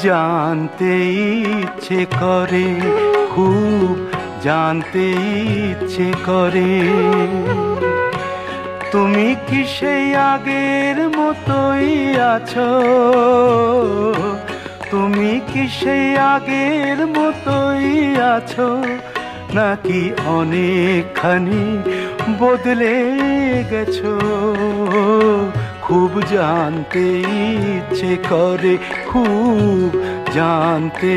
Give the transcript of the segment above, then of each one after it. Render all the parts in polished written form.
জানতে ইচ্ছে করে, খুব জানতে ইচ্ছে করে। তুমি কি সেই আগের মতোই আছো? তুমি কি সেই আগের মতোই আছো, নাকি অনেকখানি বদলে গেছো? খুব জানতে ইচ্ছে করে, খুব জানতে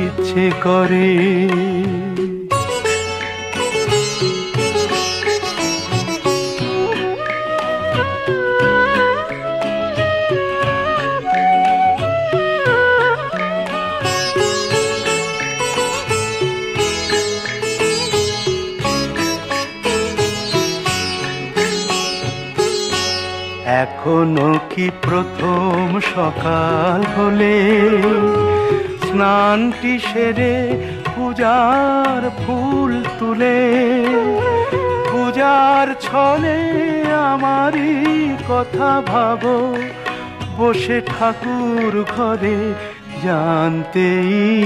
ইচ্ছে করে। এখনো কি প্রথম সকাল হলে স্নানটি সেরে পূজার ফুল তুলে, পূজার ছলে আমারই কথা ভাবো বসে ঠাকুর ঘরে? জানতে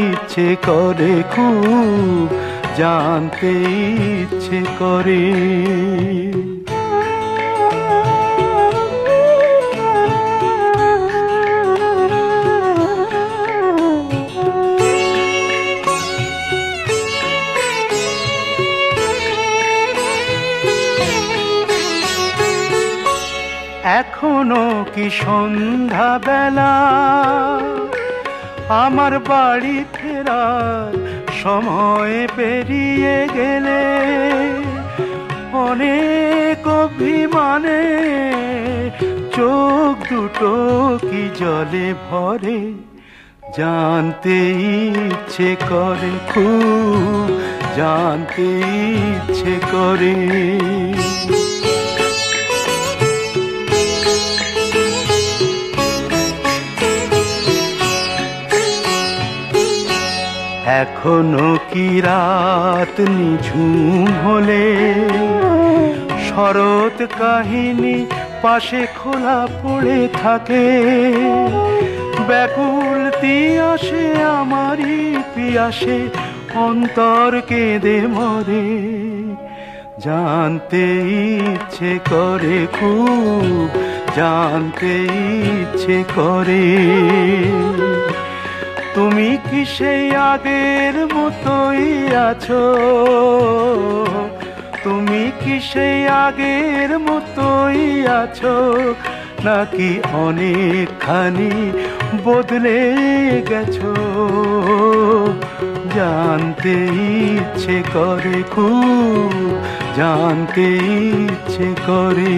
ইচ্ছে করে, খুব জানতে ইচ্ছে করে। এখনো কি সন্ধ্যা বেলা, আমার বাড়ি ফেরার সময় পেরিয়ে গেলে অনেক অভিমানে চোখ দুটো কি জলে ভরে? জানতে ইচ্ছে করে, খুব জানতে ইচ্ছে করে। এখনো কি রাত নিঝুম হলে শরৎ কাহিনী পাশে খোলা পড়ে থাকে? ব্যাকুল তিয়াসে আমারই পিয়াসে অন্তর কেঁদে মরে। জানতে ইচ্ছে করে, খুব জানতে ইচ্ছে করে। তুমি কি সেই আগের মতোই আছো? তুমি কি সেই আগের মতোই আছো, নাকি অনেকখানি বদলে গেছো? জানতে ইচ্ছে করে, খুব জানতে ইচ্ছে করে।